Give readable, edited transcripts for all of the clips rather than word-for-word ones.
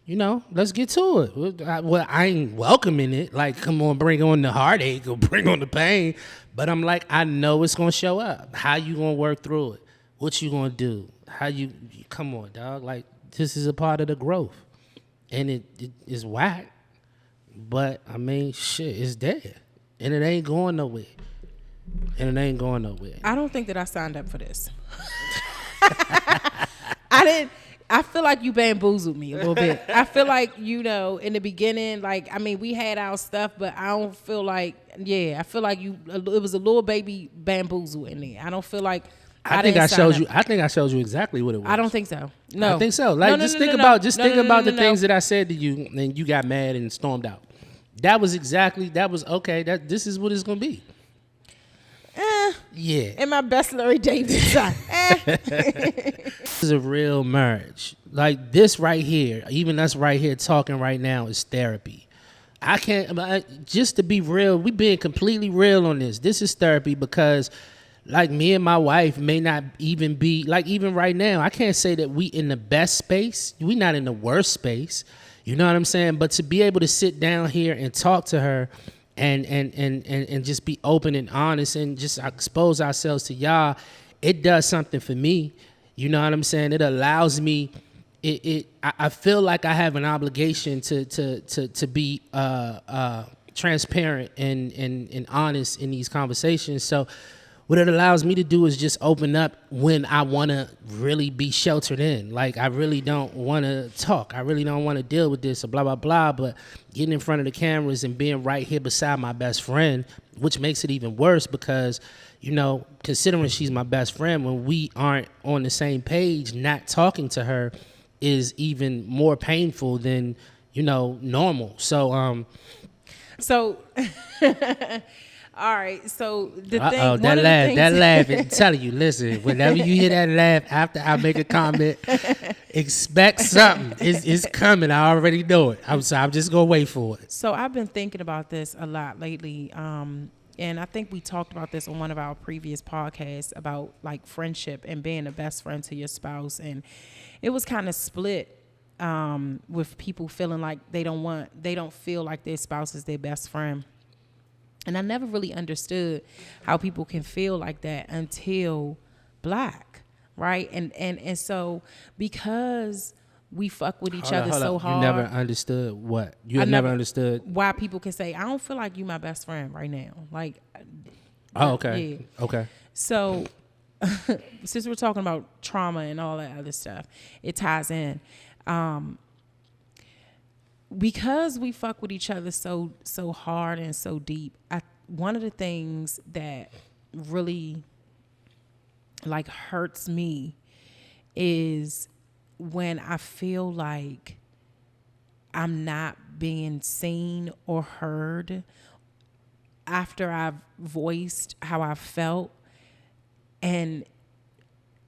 let's get to it. I ain't welcoming it. Like, come on, bring on the heartache or bring on the pain. But I'm like, I know it's going to show up. How you going to work through it? What you going to do? Come on, dog. Like, this is a part of the growth. And it is whack. But, I mean, shit, it's there. And it ain't going nowhere. I don't think that I signed up for this. I feel like you bamboozled me a little bit. I feel like, in the beginning, like, I mean, we had our stuff, but I don't feel like, I feel like it was a little baby bamboozle in there. I don't feel like I think I showed you exactly what it was. I don't think so. No. I think so. Like, think about the things that I said to you, and you got mad and stormed out. That was okay. This is what it's going to be. Yeah. In my best Larry David son. This is a real marriage. Like, this right here, even us right here talking right now, is therapy. Just to be real, we being completely real on this. This is therapy because, like, me and my wife may not even be, like, even right now, I can't say that we in the best space. We not in the worst space. You know what I'm saying? But to be able to sit down here and talk to her and just be open and honest and just expose ourselves to y'all, it does something for me. You know what I'm saying? It allows me. I feel like I have an obligation to be transparent and honest in these conversations. So what it allows me to do is just open up when I want to really be sheltered in. Like, I really don't want to talk. I really don't want to deal with this or blah, blah, blah. But getting in front of the cameras and being right here beside my best friend, which makes it even worse because, considering she's my best friend, when we aren't on the same page, not talking to her is even more painful than, normal. So, all right, so the thing. That laugh is telling you. Listen, whenever you hear that laugh after I make a comment, expect something. It's coming. I already know it. I'm just gonna wait for it. So I've been thinking about this a lot lately, and I think we talked about this on one of our previous podcasts about like friendship and being a best friend to your spouse, and it was kind of split with people feeling like they don't feel like their spouse is their best friend. And I never really understood how people can feel like that until Black, right? And so because we fuck with each other so hard. You never understood what? You never understood why people can say, I don't feel like you my best friend right now. Like, oh, okay. Yeah. Okay. So since we're talking about trauma and all that other stuff, it ties in. Because we fuck with each other so hard and so deep, one of the things that really like hurts me is when I feel like I'm not being seen or heard after I've voiced how I felt. And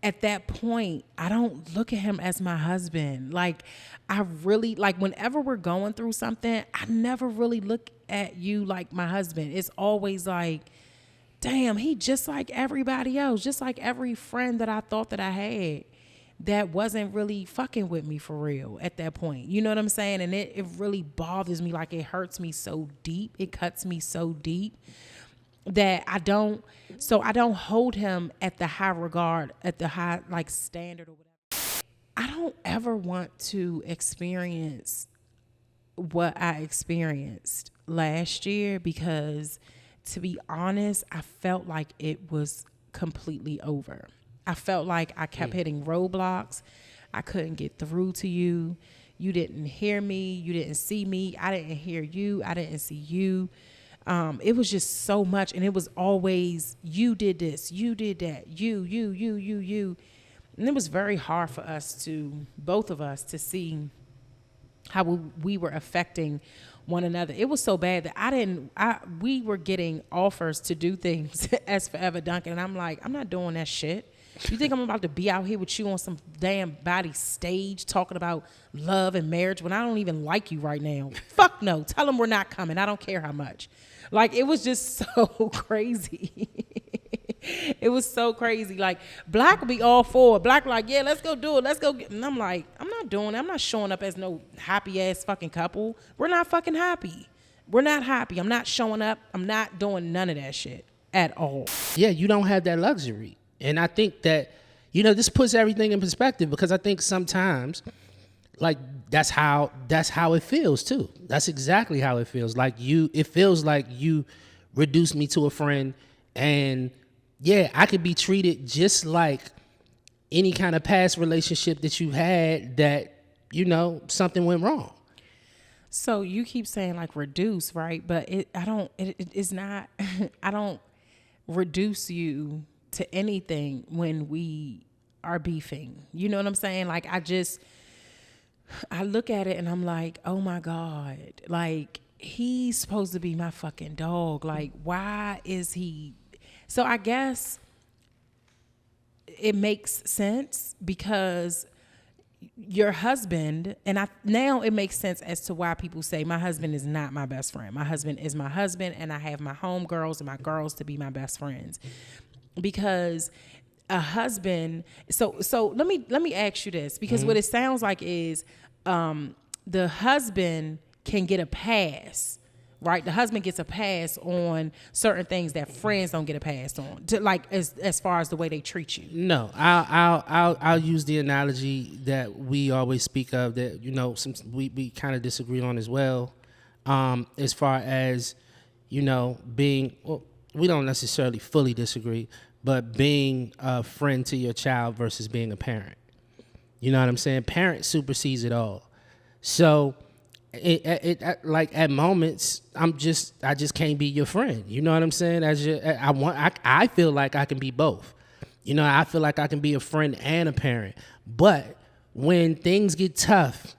at that point, I don't look at him as my husband. Like, I really, like, whenever we're going through something, I never really look at you like my husband. It's always like, damn, he just like everybody else, just like every friend that I thought that I had that wasn't really fucking with me for real at that point. You know what I'm saying? And it really bothers me. Like, it hurts me so deep. It cuts me so deep that I don't hold him at the high regard, at the high like standard or whatever. I don't ever want to experience what I experienced last year because, to be honest, I felt like it was completely over. I felt like I kept hitting roadblocks. I couldn't get through to you. You didn't hear me. You didn't see me. I didn't hear you. I didn't see you. It was just so much. And it was always, you did this, you did that, you. And it was very hard for us both of us, to see how we were affecting one another. It was so bad that we were getting offers to do things as Forever Dunkin'. And I'm like, I'm not doing that shit. You think I'm about to be out here with you on some damn body stage talking about love and marriage when I don't even like you right now? Fuck no. Tell them we're not coming. I don't care how much. Like, it was just so crazy. It was so crazy. Like, Black would be all for it. Black like, yeah, let's go do it. Let's go. And I'm like, I'm not doing it. I'm not showing up as no happy ass fucking couple. We're not fucking happy. We're not happy. I'm not showing up. I'm not doing none of that shit at all. Yeah, you don't have that luxury. And I think that, this puts everything in perspective, because I think sometimes, like, that's how it feels too. That's exactly how it feels. Like, it feels like you reduced me to a friend, and yeah, I could be treated just like any kind of past relationship that you had that, something went wrong. So you keep saying like reduce, right? But it's not, I don't reduce you to anything when we are beefing. You know what I'm saying? Like, I look at it and I'm like, oh my God, like, he's supposed to be my fucking dog. Like, why is he? So I guess it makes sense because your husband, and now it makes sense as to why people say my husband is not my best friend. My husband is my husband, and I have my homegirls and my girls to be my best friends. Because a husband, so let me ask you this, because what it sounds like is the husband can get a pass, right? The husband gets a pass on certain things that friends don't get a pass on, to, like, as far as the way they treat you. No, I'll use the analogy that we always speak of, that we kind of disagree on as well. As far as being, well, we don't necessarily fully disagree, but being a friend to your child versus being a parent. You know what I'm saying? Parent supersedes it all. So it like at moments I just can't be your friend. You know what I'm saying? I feel like I can be both. I feel like I can be a friend and a parent. But when things get tough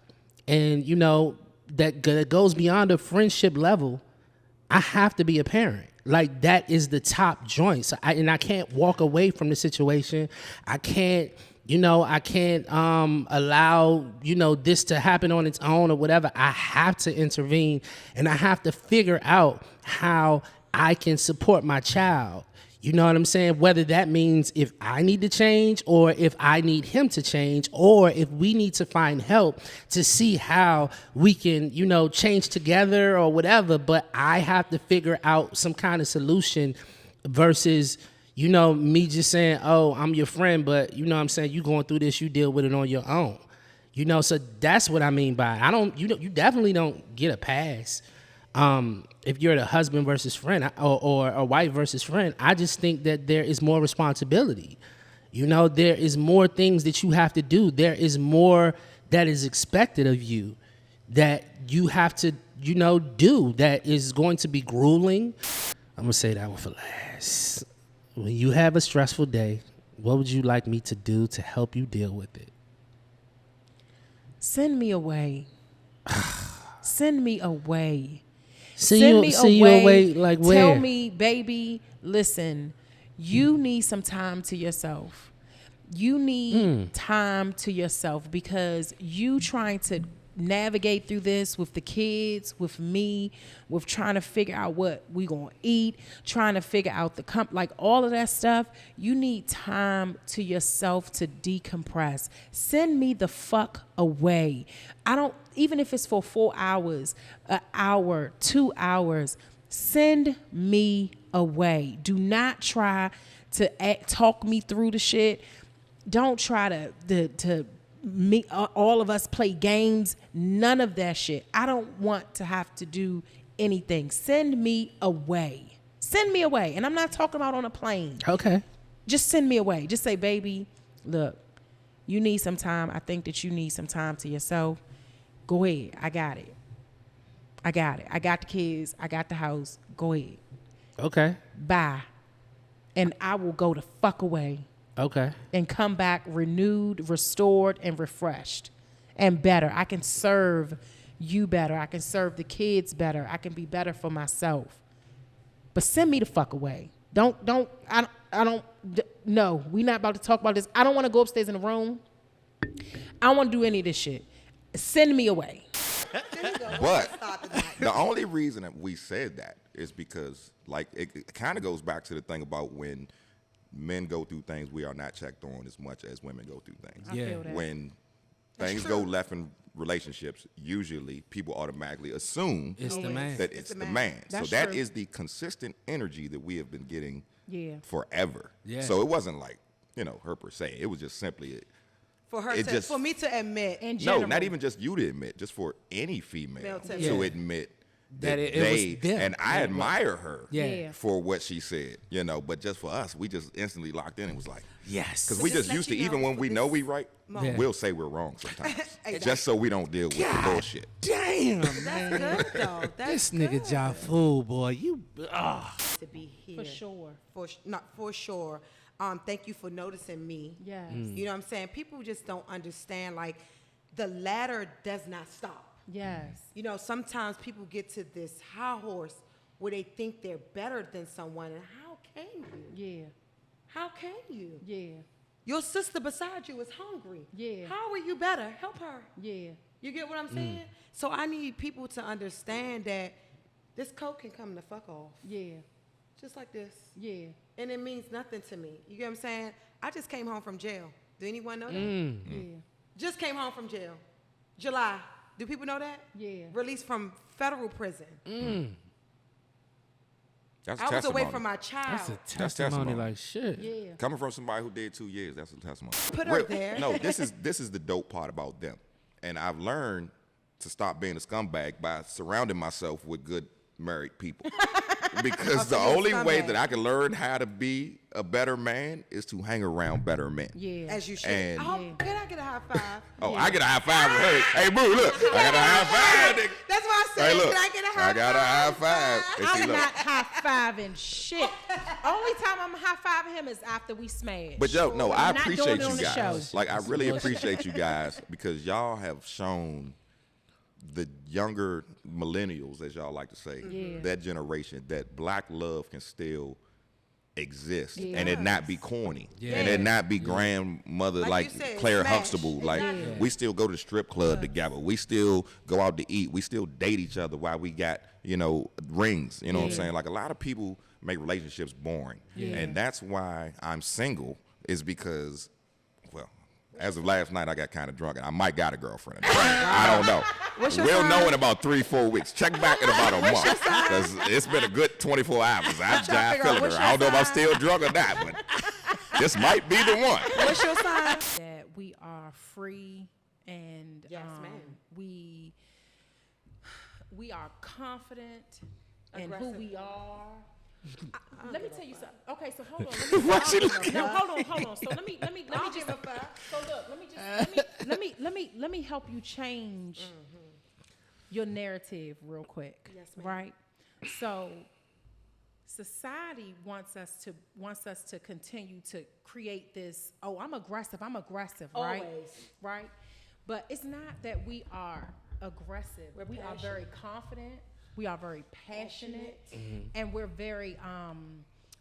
and that goes beyond a friendship level, I have to be a parent. Like, that is the top joint. So I can't walk away from the situation. I can't allow, this to happen on its own or whatever. I have to intervene, and I have to figure out how I can support my child. You know what I'm saying? Whether that means if I need to change, or if I need him to change, or if we need to find help to see how we can, change together or whatever. But I have to figure out some kind of solution versus, me just saying, oh, I'm your friend, but you know what I'm saying, you going through this, you deal with it on your own. So that's what I mean by it. You definitely don't get a pass. If you're the husband versus friend, or a wife versus friend. I just think that there is more responsibility. There is more things that you have to do. There is more that is expected of you that you have to, do, that is going to be grueling. I'm going to say that one for last. When you have a stressful day, what would you like me to do to help you deal with it? Send me away. Send me away. Send you away, like where? Tell me, baby, listen, you need some time to yourself. You need time to yourself, because you trying to navigate through this with the kids, with me, with trying to figure out what we gonna eat, trying to figure out like all of that stuff. You need time to yourself to decompress. Send me the fuck away. Even if it's for 4 hours, an hour, 2 hours, send me away. Do not try to talk me through the shit. Don't try to all of us play games. None of that shit. I don't want to have to do anything. Send me away. Send me away. And I'm not talking about on a plane. Okay. Just send me away. Just say, baby, look, you need some time. I think that you need some time to yourself. Go ahead. I got it. I got the kids. I got the house. Go ahead. Okay. Bye. And I will go the fuck away. Okay. And come back renewed, restored, and refreshed. And better. I can serve you better. I can serve the kids better. I can be better for myself. But send me the fuck away. No, we not about to talk about this. I don't want to go upstairs in the room. I don't want to do any of this shit. Send me away. But the only reason that we said that is because, like, it kind of goes back to the thing about when men go through things we are not checked on as much as women go through things. I feel that. When things go left in relationships, usually people automatically assume It's the man. that it's the man. So That's that true. is the consistent energy that we have been getting forever. Yeah. So it wasn't like, her per se. It was just simply For her It to, just- for me to admit, In general. no, not even just you to admit, just for any female Male to to admit. admit That that it they was them. and I Yeah. admire her Yeah. for what she said, but just for us, we just instantly locked in and was like, Yes. because we But just just let used to, you even know when we for know this we right, moment. we'll say we're wrong sometimes, Exactly. just so we don't deal with the bullshit. Damn, that's man. good though. That's This nigga good Ja Fool, boy. You. to be here For sure. Not for sure. Thank you for noticing me. Yes. You know what I'm saying? People just don't understand. Like, the ladder does not stop. Yes. Sometimes people get to this high horse where they think they're better than someone, and how can you? Yeah. How can you? Yeah. Your sister beside you is hungry. Yeah. How are you better? Help her. Yeah. You get what I'm saying? So I need people to understand that this coat can come the fuck off. Yeah. Just like this. Yeah. And it means nothing to me. You get what I'm saying? I just came home from jail. Do anyone know that? Yeah. Just came home from jail. July. Do people know that? Yeah. Released from federal prison. That's a I was away testimony. from my child. That's a testimony testimony. like shit. Yeah. Coming from somebody who did 2 years, that's a testimony. Put her there. No, this is the dope part about them, and I've learned to stop being a scumbag by surrounding myself with good married people. Because the so you're a only way scumbag. that I can learn how to be a better man is to hang around better men. Yeah. As you should. And- Oh, can I get a high five? Oh, I get a high five. Hey, boo, look, I got a high five. Nigga. That's why I said, Hey, look, can I get a high five? I got a high five. And see, I'm look. not high fiving shit. Only time I'm high fiving him is after we smash. But yo, no, I I'm not doing appreciate it on you the guys. show. Like, I really appreciate you guys because y'all have shown the younger millennials, as y'all like to say, Yeah. that generation, that black love can still exist Yeah. and it not be corny Yeah. and it not be grandmother Like like you said, Claire smash. Huxtable. Like, Exactly. we still go to the strip club together. We still go out to eat. We still date each other while we got, rings. You know what I'm Yeah. saying? Like, a lot of people make relationships boring. Yeah. And that's why I'm single, is because, well, as of last night, I got kind of drunk, and I might got a girlfriend. I don't know. What's your We'll sign? know in about 3-4 weeks. Check back in about a month, because it's been a good 24 hours. I'm trying to just figure out feeling her. what's I don't know if I'm your still drunk or not, but this might be the one. What's your sign? that we are free and Yes, ma'am. we are confident in who Aggressive. we are. Let me tell you something. Okay, so hold on. Hold on. So let me I'll just. give a five. So look, let me help you change your narrative real quick. Yes, ma'am. Right. So society wants us to continue to create this. Oh, I'm aggressive, right? Always. Right. But it's not that we are aggressive. We're we are passionate. very confident. We are very passionate, and we're very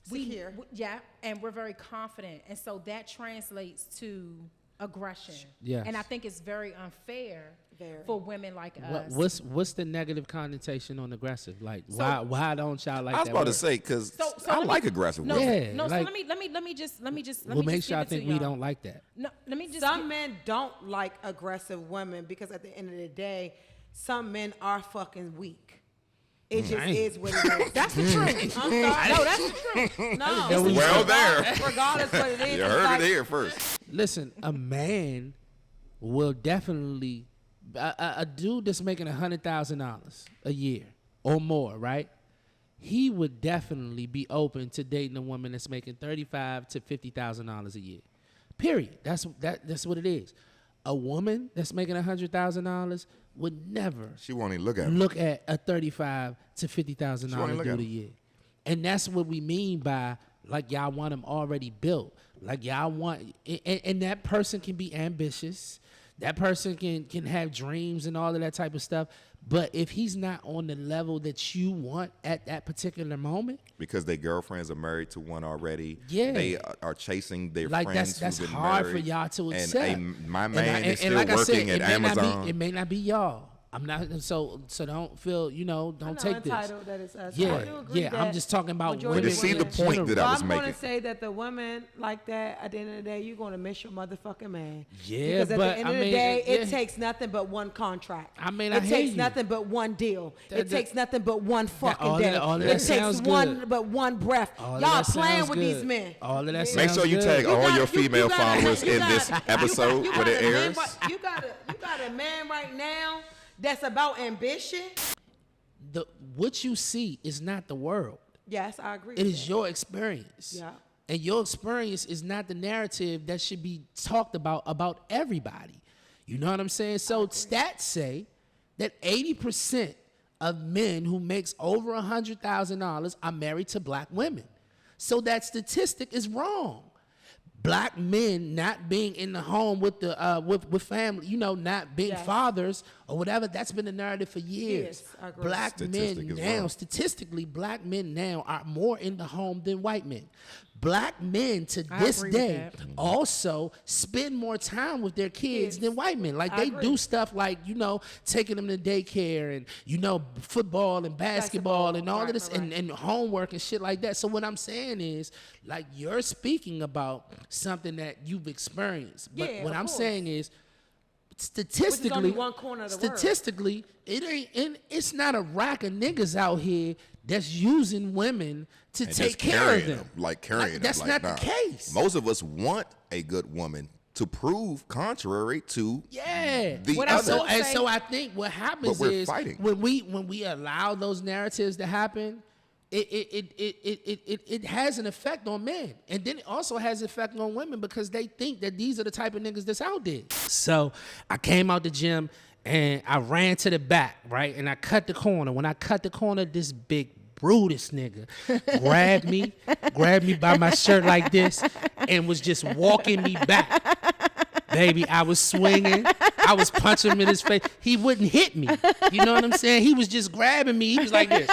Secure. yeah, and we're very confident, and so that translates to aggression. Yes. And I think it's very unfair Very. for women like us. What's the negative connotation on aggressive? Like, So- why don't y'all like I was that about to word? say, because So I let me- like aggressive No, women. Yeah, no. like- So let me just We'll make just sure I give it to think we y'all. don't like that. No, let me just. Some men don't like aggressive women because at the end of the day, some men are fucking weak. It just Dang. is what it is. That's the truth. I'm sorry. No, that's the truth. No. know we- Well, there. Regardless what it is. You it's heard like- it here first. Listen, a man will definitely a dude that's making $100,000 a year or more, right? He would definitely be open to dating a woman that's making $35,000 to $50,000 a year. Period. That's what it is. A woman that's making $100,000 would never She won't even look at me. look at a $35,000 to $50,000 She wanna look dude at a him. year, and that's what we mean by like y'all want them already built. Like y'all want, and that person can be ambitious. That person can have dreams and all of that type of stuff. But if he's not on the level that you want at that particular moment, Because their girlfriends are married to one already. Yeah. They are chasing their like friends that's who've been hard married. for y'all to And accept. my man is still like I working said, at Amazon. it may not be y'all. I'm not so don't feel, don't I'm take not this. entitled that it's us. Yeah, I do agree yeah, that I'm just talking about majority women. But see the in point that So I was I'm going making. to say that the women like that, at the end of the day, you're going to miss your motherfucking man. Yeah, because at but, the end I of the mean, day, it yeah. takes nothing but one contract. I mean, it I hear takes you. nothing but one deal. That- It takes nothing but one fucking all of day. that- all of it that takes sounds one good. but one breath. All of Y'all that playing sounds with good. these men. All of that Yeah. sounds Make sure you good. tag all gotta- your female gotta- followers you in gotta- this you got- episode you when got it a man airs. right- you got a man right now that's about ambition. What you see is not the world. Yes, I agree. It with is that. your experience. Yeah. And your experience is not the narrative that should be talked about everybody. You know what I'm saying? So stats say that 80% of men who makes over $100,000 are married to black women. So that statistic is wrong. Black men not being in the home with the with family, not being Yes. fathers or whatever, that's been the narrative for years. Yes, I agree. Black Statistic men is now, wrong. statistically, black men now are more in the home than white men. Black men to I this agree with day that. also spend more time with their kids Kids. than white men. Like I they agree. do stuff like, taking them to daycare and, football and basketball and all of Right, this right, right. and homework and shit like that. So what I'm saying is, like, you're speaking about something that you've experienced. But Yeah, what of I'm course. saying is, statistically, one corner of the world. statistically, it ain't. It's not a rack of niggas out here that's using women to And take just care of carrying them. like carrying them. That's like, not nah. the case. Most of us want a good woman to prove contrary to Yeah. the What I other. saw- And say- so I think what happens But we're is fighting. when we allow those narratives to happen, it has an effect on men, and then it also has an effect on women because they think that these are the type of niggas that's out there. So I came out the gym and I ran to the back, right, and I cut the corner. When I cut the corner, this big Brutus nigga grabbed me by my shirt like this, and was just walking me back. Baby, I was swinging. I was punching him in his face. He wouldn't hit me. You know what I'm saying? He was just grabbing me. He was like this.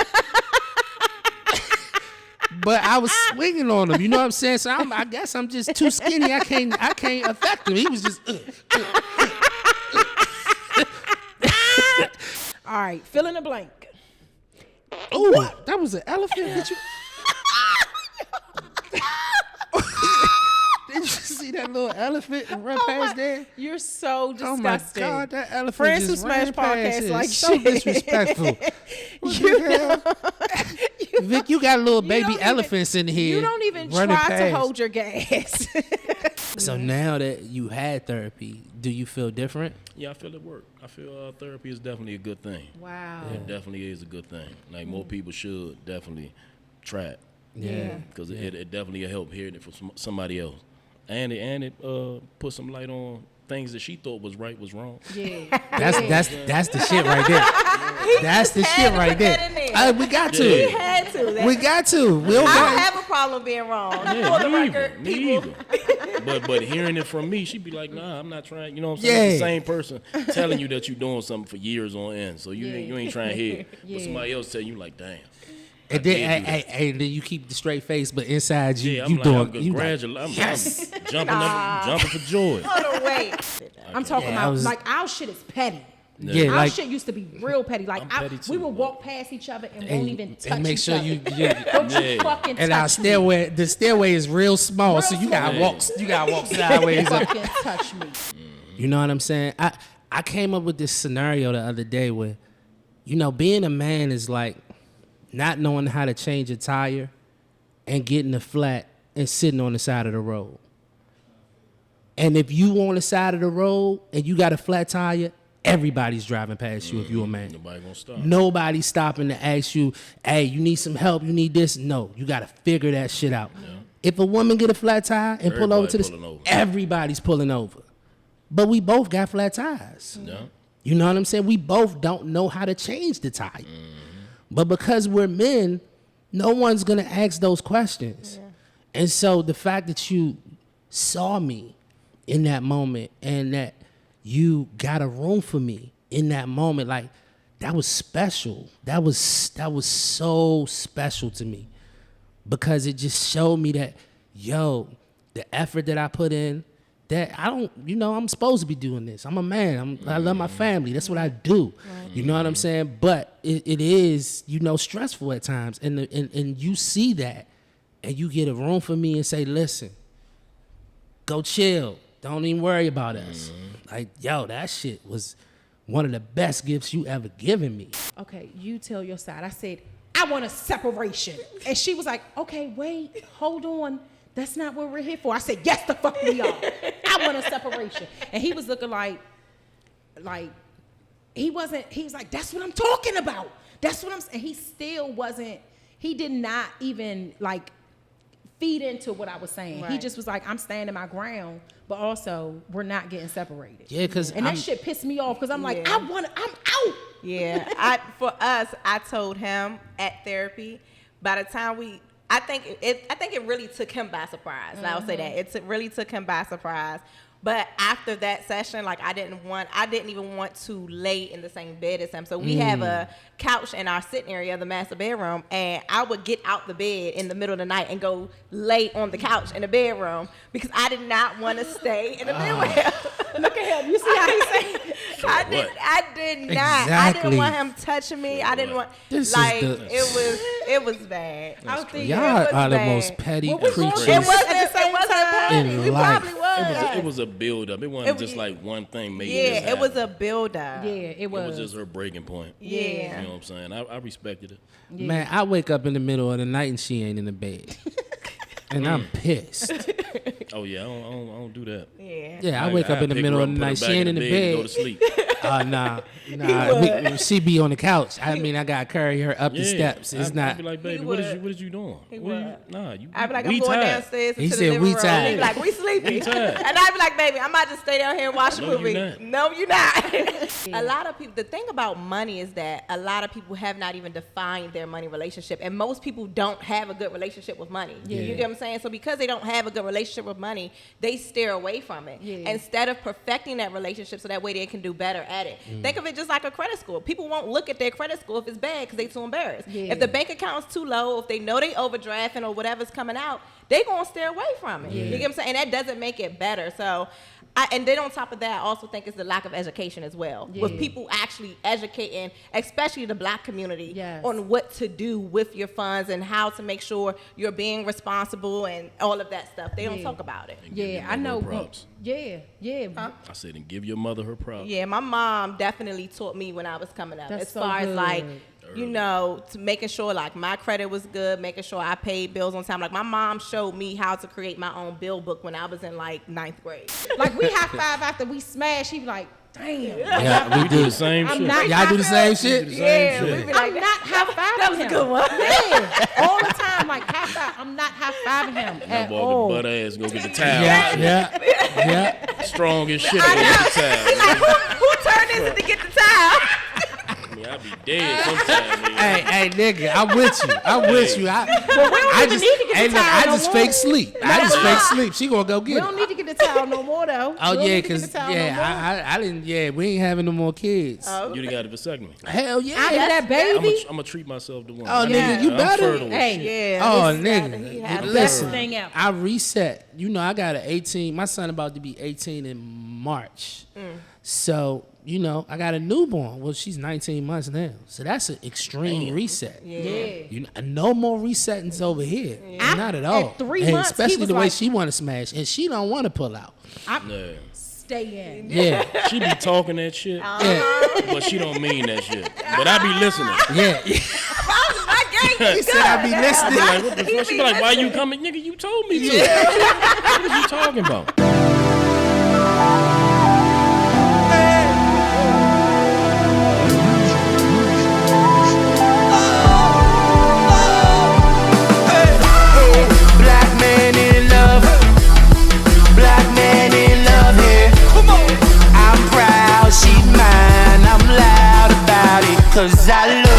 But I was swinging on him. You know what I'm saying? So I guess I'm just too skinny. I can't affect him. He was just. All right, fill in the blank. Oh, that was an elephant. Did you? Did you see that little elephant run past there? You're so Oh my disgusting. God, that elephant Friends Who just Smash ran past podcast it. like So shit. disrespectful. What the hell? Vic, you got little You baby don't even- elephants in here. You don't even running try to past. hold your gas. So now that you had therapy, do you feel different? Yeah, I feel it work. I feel therapy is definitely a good thing. Wow. It definitely is a good thing. Like more people should definitely try it Yeah. because it definitely will help hearing it from somebody else, and it put some light on things that she thought was right was wrong. Yeah. That's the shit right there. That's the shit right there. We got to. He had to. We got to. We don't got. have a problem being wrong. Yeah, me either. But hearing it from me, she'd be like, "Nah, I'm not trying." You know what I'm saying? Yeah. It's the same person telling you that you're doing something for years on end, so you ain't trying to hear it. Yeah. But somebody else tell you like, "Damn." And then, and then you keep the straight face, but inside you, Yeah, I'm you like, doing. I'm You like, congratulating. yes. I'm jumping for joy. Hold on, wait. I'm talking Yeah, I about was- like our shit is petty. Yeah, Our like shit used to be real petty. Like I'm petty we too, would but- walk past each other and won't even touch and make each sure other. you. Don't you Yeah. fucking And touch our me. stairway, the stairway is real small, so you gotta small. walk. You gotta walk sideways. up. Fucking touch me. You know what I'm saying? I came up with this scenario the other day where, being a man is like not knowing how to change a tire and getting a flat and sitting on the side of the road. And if you on the side of the road and you got a flat tire, everybody's driving past you if you a man. Nobody gonna stop. Nobody's stopping to ask you, hey, you need some help, you need this. No, you got to figure that shit out. If a woman get a flat tire and pull over to Everybody pulling over. everybody's pulling over. But we both got flat tires. Yeah. You know what I'm saying? We both don't know how to change the tire. But because we're men, no one's going to ask those questions. And so the fact that you saw me in that moment and that you got a room for me in that moment, like, that was special. That was so special to me because it just showed me that, the effort that I put in, that I don't, I'm supposed to be doing this. I'm a man. I love my family. That's what I do. You know what I'm saying? But it is, stressful at times. And you see that and you get a room for me and say, listen, go chill. Don't even worry about us. Like, yo, that shit was one of the best gifts you ever given me. Okay, you tell your side. I said, I want a separation. And she was like, okay, wait, hold on. That's not what we're here for. I said, yes, the fuck we are. I want a separation. And he was looking like he was like, that's what I'm talking about. That's what I'm saying. He still wasn't, he did not even like feed into what I was saying. Right. He just was like, I'm standing my ground, but also we're not getting separated. Yeah, because that shit pissed me off because I'm like, I'm out. Yeah, I told him at therapy. By the time I think it really took him by surprise. I'll say that it really took him by surprise. But after that session, like I didn't even want to lay in the same bed as him. So we have a couch in our sitting area, the master bedroom, and I would get out the bed in the middle of the night and go lay on the couch in the bedroom because I did not want to stay in the bed with him. Look at him. You see how he's saying? I did not. Exactly. I didn't want him touching me. I didn't want. It was bad. I was thinking, y'all are the most petty creatures. It wasn't petty. In We life. probably was. It was a build up. It wasn't just like one thing making this happen. It was a build up. Yeah, it was. It was just her breaking point. Yeah. You know what I'm saying? I respected it. Yeah. Man, I wake up in the middle of the night and she ain't in the bed. And I'm pissed. Oh yeah, I don't do that. Yeah. I wake up in the middle of the night. She ain't in the bed. Go to sleep. Nah. She be on the couch. I mean, I gotta carry her up the steps. It's not. I'd be like, baby, what is you doing? He What would. I'd be like, we I'm going tired. downstairs He into said, the living we room. tired. He'd be like, we sleepy. We tired. And I'd be like, baby, I might just stay down here and watch a No, movie. you're not. No, you're not. A lot of people, the thing about money is that a lot of people have not even defined their money relationship. And most people don't have a good relationship with money. Yeah. You get what I'm saying? So because they don't have a good relationship with money, they steer away from it. Yeah. Instead of perfecting that relationship so that way they can do better at it. Think of it just like a credit score. People won't look at their credit score if it's bad because they're too embarrassed. Yeah. If the bank account's too low, if they know they overdrafting or whatever's coming out, they gonna steer away from it. You get what I'm saying? And that doesn't make it better. So, and then on top of that, I also think it's the lack of education as well. Yeah. With people actually educating, especially the black community, Yes. on what to do with your funds and how to make sure you're being responsible and all of that stuff. They don't talk about it. Give your Yeah, I mother know. her props. Yeah. Huh? I said, and give your mother her props. Yeah, my mom definitely taught me when I was coming up. That's As so far as like, good. to making sure like my credit was good, making sure I paid bills on time. Like my mom showed me how to create my own bill book when I was in like 9th grade. Like we high five after we smash. He be like, damn. Yeah, we Do do. the same I'm shit. not- Y'all do the same shit? Yeah, shit. we be like, I'm not high fiving that was a him. good one. Yeah, all the time, like high five. I'm not high fiving him That at boy all. with butt ass go get the towel. Yeah. Strong as shit. Go get the towel. who turned this to get the towel? I mean, I'd be dead sometime. Nigga. Hey, nigga, I'm with you. I just, need to get the look, I towel just no fake more. sleep. I just fake sleep. She gonna go We get don't it. need to get the towel no more though. Oh We don't yeah, need to get cause the towel no more. I didn't. Yeah, we ain't having no more kids. You done got a vasectomy. Hell yeah. After that I'm baby, gonna treat myself to one. Oh, nigga, you I'm better. fertile. hey, Yeah. Oh, he nigga. has Listen, thing ever. I reset. I got an 18. My son about to be 18 in March. So, I got a newborn. Well, she's 19 months now. So that's an extreme reset. yeah. No more resettings over here. Not at all. At 3 And months, he especially was the way like- she want to smash. And she don't want to pull out. Yeah. Stay in. Yeah. She be talking that shit, Yeah. but she don't mean that shit. But I be listening. Yeah. He said I be I listening. be like, what the fuck? She be like, why you coming? Nigga, you told me to. What are you talking about? Black man in love. Black man in love here. I'm proud, she mine. I'm loud about it, 'cause I love